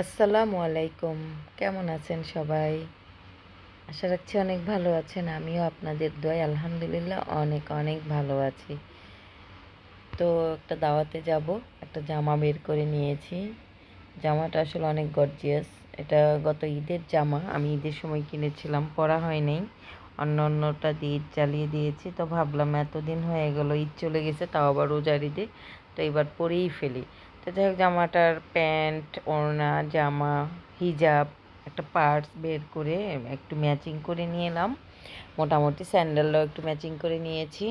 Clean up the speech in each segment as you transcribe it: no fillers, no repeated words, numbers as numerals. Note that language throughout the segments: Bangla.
আসসালামু আলাইকুম। কেমন আছেন সবাই? আশা রাখছি অনেক ভালো আছেন। আমিও আপনাদের দোয়ায় আলহামদুলিল্লাহ অনেক অনেক ভালো আছি। তো একটা দাওয়াতে যাব, একটা জামা বের করে নিয়েছি। জামাটা আসলে অনেক গর্জিয়াস। এটা গত ঈদের জামা। আমি ঈদের সময় কিনেছিলাম, পরা হয় নাই। অন্যটা দিয়ে ঈদ চালিয়ে দিয়েছি। তো ভাবলাম এতদিন হয়ে গেল, ঈদ চলে গেছে, তাও আবার রোজার ঈদে, তো এবার পরেই ফেলি। তো যাই হোক, জামাটার প্যান্ট, ওড়না, জামা, হিজাব, একটা পার্স বের করে একটু ম্যাচিং করে নিয়ে এলাম। মোটামুটি স্যান্ডেলটাও একটু ম্যাচিং করে নিয়েছি।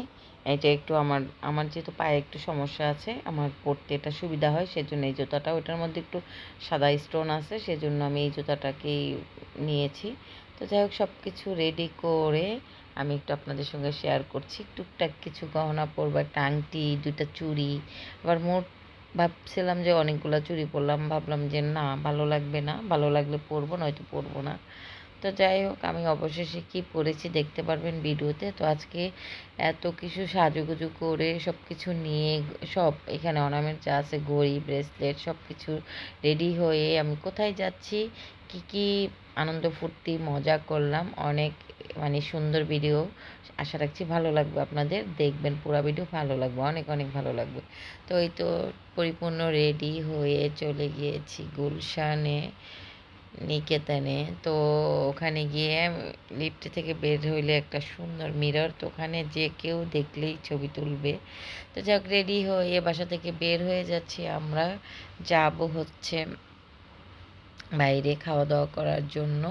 এটা একটু আমার আমার যেহেতু পায়ে একটু সমস্যা আছে, আমার পরতে এটা সুবিধা হয়, সেজন্য এই জুতাটা, ওটার মধ্যে একটু সাদা স্টোন আছে, সেজন্য আমি এই জুতাটাকেই নিয়েছি। তো যাই হোক, সব কিছু রেডি করে আমি একটু আপনাদের সঙ্গে শেয়ার করছি। টুকটাক কিছু গহনা পরবো, একটা আংটি, দুইটা চুড়ি। আবার মোট ভাবছিলাম যে অনেকগুলো চুড়ি পরলাম, ভাবলাম যে না, ভালো লাগবে না, ভালো লাগলে পরবো, নয়তো পরবো না। তো যাই হোক, আমি অবশেষে কী পরেছি দেখতে পারবেন ভিডিওতে। তো আজকে এত কিছু সাজুগুজু করে সব কিছু নিয়ে, সব এখানে অর্নামেন্ট যা আছে, ঘড়ি, ব্রেসলেট, সব কিছু রেডি হয়ে আমি কোথায় যাচ্ছি, কি কি আনন্দ ফুর্তি মজা করলাম, অনেক মানে সুন্দর ভিডিও। আশা রাখছি ভালো লাগবে আপনাদের, দেখবেন পুরো ভিডিও, ভালো লাগবে, অনেক অনেক ভালো লাগবে। তো এই তো পরিপূর্ণ রেডি হয়ে চলে গিয়েছি গুলশানে, নিকেতনে। তো ওখানে গিয়ে লিফট থেকে বের হইলে একটা সুন্দর মিরর, তো ওখানে যে কেউ দেখলেই ছবি তুলবে। তো যাক, রেডি হয়ে বাসা থেকে বের হয়ে যাচ্ছি আমরা, যাব হচ্ছে বাইরে খাওয়া দাওয়া করার জন্য।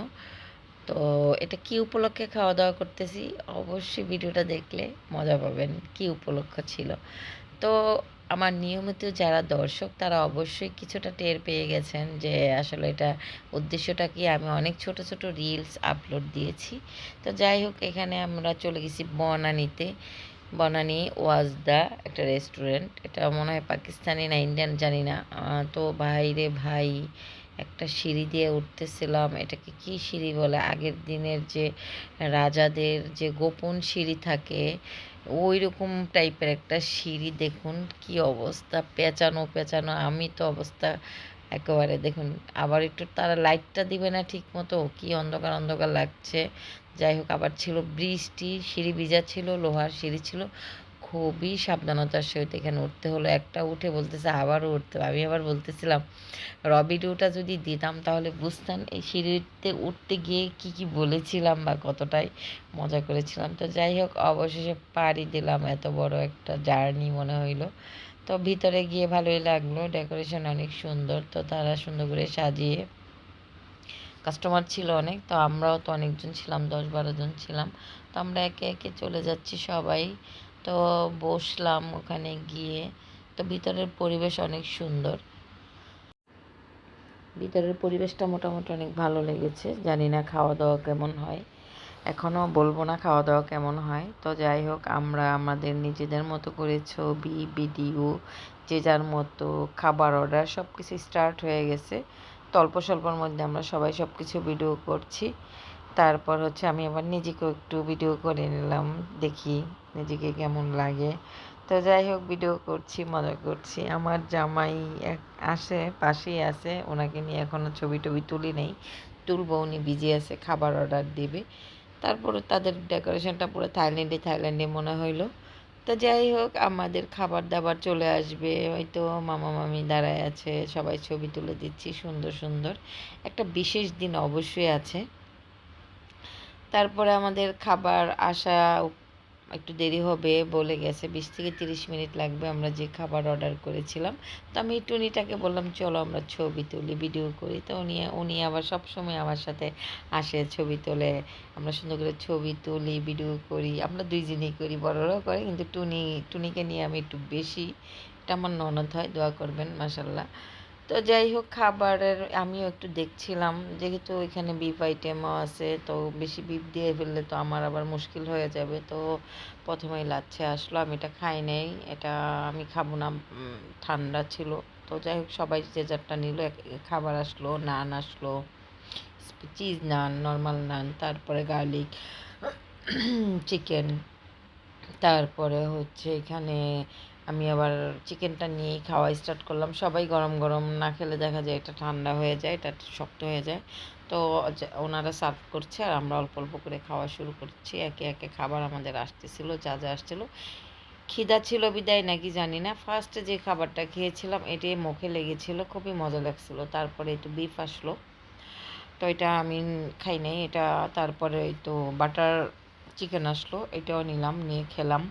তো এটা কি উপলক্ষে খাওয়া দাওয়া করতেছি, অবশ্যই ভিডিওটা দেখলে মজা পাবেন কি উপলক্ষ ছিল। তো আমার নিয়মিত যারা দর্শক, তারা অবশ্যই কিছুটা টের পেয়ে গেছেন যে আসলে এটা উদ্দেশ্যটা কি। আমি অনেক ছোট ছোট রিলস আপলোড দিয়েছি। তো যাই হোক, এখানে আমরা চলে গেছি বনানীতে। বনানী ওয়াজদা একটা রেস্টুরেন্ট, এটা মনে হয় পাকিস্তানি না ইন্ডিয়ান জানি না। তো ভাই রে ভাই, একটা সিঁড়ি দিয়ে উঠতেছিলাম, এটাকে কি সিঁড়ি বলে, আগের দিনের যে রাজাদের যে গোপন সিঁড়ি থাকে, ওই রকম টাইপের একটা সিঁড়ি। দেখুন কি অবস্থা, পেঁচানো পেঁচানো, আমি তো অবস্থা একেবারে দেখুন। আবার একটু তারা লাইটটা দিবে না ঠিক মতো, কি অন্ধকার অন্ধকার লাগছে। যাই হোক, আবার ছিল বৃষ্টি, সিঁড়ি ভিজা ছিল, লোহার সিঁড়ি ছিল, খুবই সাবধানতার সহিত এখানে উঠতে হলো। একটা উঠে বলতেছে আবারও উঠতে হবে। আমি আবার বলতেছিলাম রবিডিওটা যদি দিতাম তাহলে বুঝতেন এই সিঁড়িতে উঠতে গিয়ে কি কি বলেছিলাম বা কতটাই মজা করেছিলাম। তো যাই হোক, অবশেষে পাড়ি দিলাম, এত বড় একটা জার্নি মনে হইলো। তো ভিতরে গিয়ে ভালোই লাগলো, ডেকোরেশন অনেক সুন্দর, তো তারা সুন্দর করে সাজিয়ে, কাস্টমার ছিল অনেক, তো আমরাও তো অনেকজন ছিলাম, 10-12 জন ছিলাম। তো আমরা একে একে চলে যাচ্ছি সবাই। তো বসলাম ওখানে গিয়ে। তো ভিতরের পরিবেশ অনেক সুন্দর, ভিতরের পরিবেশটা মোটামুটি অনেক ভালো লেগেছে। জানি না খাওয়া দাওয়া কেমন হয়, এখনও বলবো না খাওয়া দাওয়া কেমন হয়। তো যাই হোক, আমরা আমাদের নিজেদের মতো করে ছবি, ভিডিও, যে যার মতো খাবার অর্ডার, সব কিছু স্টার্ট হয়ে গেছে। তো অল্প স্বল্পর মধ্যে আমরা সবাই সব কিছু ভিডিও করছি। তারপর হচ্ছে আমি আবার নিজেকেও একটু ভিডিও করে নিলাম, দেখি নিজেকে কেমন লাগে। তো যাই হোক, ভিডিও করছি, মজা করছি। আমার জামাই এক আসে, পাশেই আছে, ওনাকে নিয়ে এখনও ছবি টবি তুলি নেই, তুলবো, উনি বিজি আছে, খাবার অর্ডার দিবে। তারপরে তাদের ডেকোরেশনটা পুরো থাইল্যান্ডে থাইল্যান্ডে মনে হইলো। তো যাই হোক, আমাদের খাবার দাবার চলে আসবে, হয়তো মামা মামি দাঁড়ায় আছে, সবাই ছবি তুলে দিচ্ছি সুন্দর সুন্দর। একটা বিশেষ দিন অবশ্যই আছে। তারপরে আমাদের খাবার আসা একটু দেরি হবে বলে গেছে, 20 থেকে 30 মিনিট লাগবে, আমরা যে খাবার অর্ডার করেছিলাম। তো আমি টুনিটাকে বললাম চলো আমরা ছবি তুলি, ভিডিও করি। তো উনি উনি আবার সবসময় আমার সাথে আসে, ছবি তোলে, আমরা সুন্দর করে ছবি তুলি, ভিডিও করি, আমরা দুইজনেই করি, বড়রাও করে, কিন্তু টুনিকে নিয়ে আমি একটু বেশি, এটা আমার ননদ হয়, দোয়া করবেন মাশাল্লাহ। তো যাই হোক, খাবারের আমিও একটু দেখছিলাম, যেহেতু এখানে বিফ আইটেমও আছে, তো বেশি বিফ দিয়ে ফেললে তো আমার আবার মুশকিল হয়ে যাবে। তো প্রথমেই লাচ্ছা আসলো, আমি এটা খাই নাই, এটা আমি খাবো না, ঠান্ডা ছিল। তো যাই হোক, সবাই যে যারটা নিল, খাবার আসলো, নান আসলো, চিজ নান, নর্মাল নান, তারপরে গার্লিক চিকেন, তারপরে হচ্ছে এখানে আমি আবার চিকেনটা নিয়েই খাওয়া স্টার্ট করলাম। সবাই গরম গরম না খেলে দেখা যায় এটা ঠান্ডা হয়ে যায়, এটা শক্ত হয়ে যায়। তো ওনারা সার্ভ করছে আর আমরা অল্প অল্প করে খাওয়া শুরু করছি। একে একে খাবার আমাদের আসতেছিল, যা যা আসছিল। খিদা ছিল বিদায় নাকি জানি না, ফার্স্টে যে খাবারটা খেয়েছিলাম এটাই মুখে লেগেছিল, খুবই মজা লাগছিল। তারপরে একটু বিফ আসলো, তো এটা আমি খাই নাই এটা। তারপরে এই তো বাটার চিকেন আসলো, এটাও নিলাম, নিয়ে খেলাম।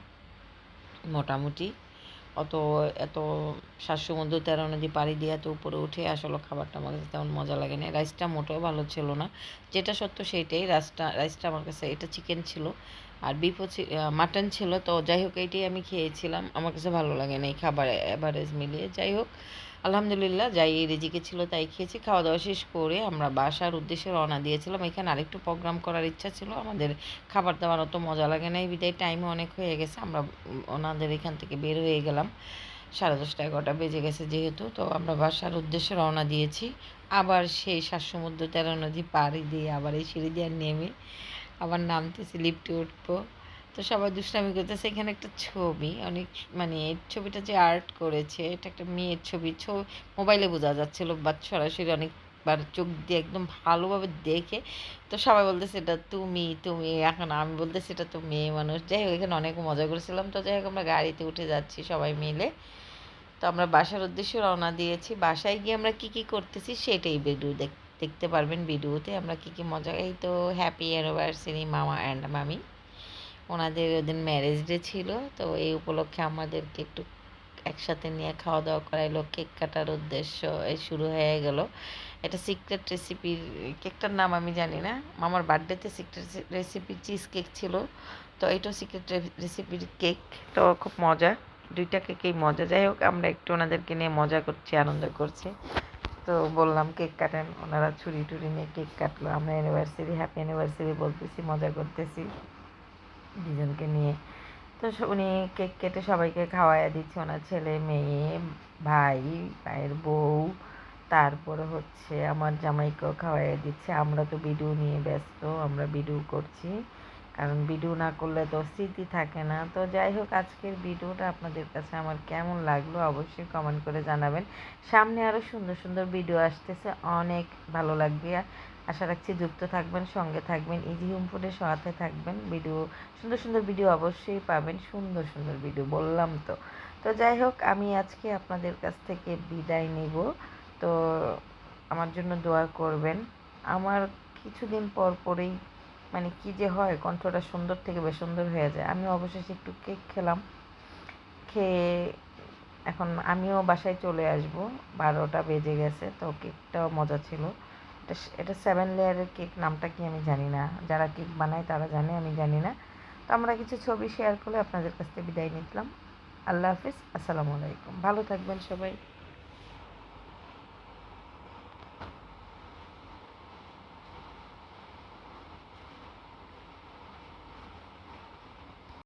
মোটামুটি অত এত ৭ সমুদ্র ১৩ নদী পাড়ি দিয়ে এত উপরে উঠে আসলে খাবারটা আমার কাছে তেমন মজা লাগে না। রাইসটা মোটেও ভালো ছিল না, যেটা সত্য সেইটাই। রাইসটা আমার কাছে, এটা চিকেন ছিল আর বিফও মাটন ছিল। তো যাই হোক এইটাই আমি খেয়েছিলাম, আমার কাছে ভালো লাগে না এই খাবার অ্যাভারেজ মিলিয়ে। যাই হোক আলহামদুলিল্লাহ, যাই রিজিকে ছিল তাই খেয়েছি। খাওয়া দাওয়া শেষ করে আমরা বাসার উদ্দেশ্যে রওনা দিয়েছিলাম। এখানে আরেকটু প্রোগ্রাম করার ইচ্ছা ছিল আমাদের, খাবার দাবার অত মজা লাগে না এই বিদায়, টাইমও অনেক হয়ে গেছে। আমরা ওনাদের এখান থেকে বের হয়ে গেলাম, 10:30 11টা বেজে গেছে যেহেতু। তো আমরা বাসার উদ্দেশ্যে রওনা দিয়েছি, আবার সেই ৭ সমুদ্র ১৩ নদী পাড়ি দিয়ে আবার এই সিঁড়ি দিয়ে নেমে আবার নামতেছি, লিফটে উঠবো। তো সবাই দুষ্টামি করতেছে। এখানে একটা ছবি অনেক, মানে এই ছবিটা যে আর্ট করেছে এটা একটা মেয়ের ছবি, মোবাইলে বোঝা যাচ্ছিল, বাট সরাসরি অনেকবার চোখ দিয়ে একদম ভালোভাবে দেখে। তো সবাই বলতেছে এটা তুমি তুমি, এখন আমি বলতেছি এটা তো মেয়ে মানুষ। যাই হোক এখানে অনেক মজা করেছিলাম। তো যাই হোক আমরা গাড়িতে উঠে যাচ্ছি সবাই মিলে। তো আমরা বাসার উদ্দেশ্যে রওনা দিয়েছি। বাসায় গিয়ে আমরা কি কি করতেছি সেটাই ভিডিও দেখতে পারবেন। ভিডিওতে আমরা কি কি মজা, এই তো হ্যাপি অ্যানিভার্সারি মামা অ্যান্ড মামি, ওনাদের ওদিন ম্যারেজ ডে ছিল। তো এই উপলক্ষে আমাদেরকে একটু একসাথে নিয়ে খাওয়া দাওয়া করাইলো, কেক কাটার উদ্দেশ্য এই শুরু হয়ে গেল। এটা সিক্রেট রেসিপির কেকটার নাম আমি জানি না, মামার বার্থডেতে সিক্রেট রেসিপি চিজ কেক ছিল। তো এটাও সিক্রেট রেসিপির কেক। তো খুব মজা, দুইটা কেকেই মজা। যাই হোক আমরা একটু ওনাদেরকে নিয়ে মজা করছি, আনন্দ করছি। তো বললাম কেক কাটেন, ওনারা ছুরি টুরি নিয়ে কেক কাটলো। আমরা অ্যানিভার্সারি হ্যাপি অ্যানিভার্সারি বলতেছি, মজা করতেছি দুজনকে নিয়ে। তো উনি কেক কেটে সবাইকে খাওয়াইয়া দিচ্ছে, ওনার ছেলে মেয়ে ভাই, ভাইয়ের বউ, তারপরে হচ্ছে আমার জামাইকেও খাওয়াইয়া দিচ্ছে। আমরা তো ভিডিও নিয়ে ব্যস্ত, আমরা ভিডিও করছি, কারণ ভিডিও না করলে তো স্মৃতি থাকে না। তো যাই হোক আজকের ভিডিওটা আপনাদের কাছে আমার কেমন লাগলো অবশ্যই কমেন্ট করে জানাবেন। সামনে আরও সুন্দর সুন্দর ভিডিও আসতেছে, অনেক ভালো লাগবে। আশা রাখছি যুক্ত থাকবেন, সঙ্গে থাকবেন, ইজি হোম ফুডের সাথে থাকবেন। ভিডিও সুন্দর সুন্দর ভিডিও অবশ্যই পাবেন, সুন্দর সুন্দর ভিডিও বললাম তো। তো যাই হোক আমি আজকে আপনাদের কাছ থেকে বিদায় নিব। তো আমার জন্য দোয়া করবেন। আমার কিছুদিন পর পরেই মানে কি যে হয়, কণ্ঠটা সুন্দর থেকে বেসুন্দর হয়ে যায়। আমি অবশেষে একটু কেক খেলাম, খেয়ে এখন আমিও বাসায় চলে আসব। 12টা বেজে গেছে। তো কেকটাও মজা ছিল। এটা 7 লেয়ারের কেক, নামটা কি আমি জানি না, যারা কেক বানায় তারা জানে, আমি জানি না। তো আমরা কিছু ছবি শেয়ার করে আপনাদের কাছ থেকে বিদায় নিলাম। আল্লাহ হাফিজ, আসসালামু আলাইকুম, ভালো থাকবেন সবাই।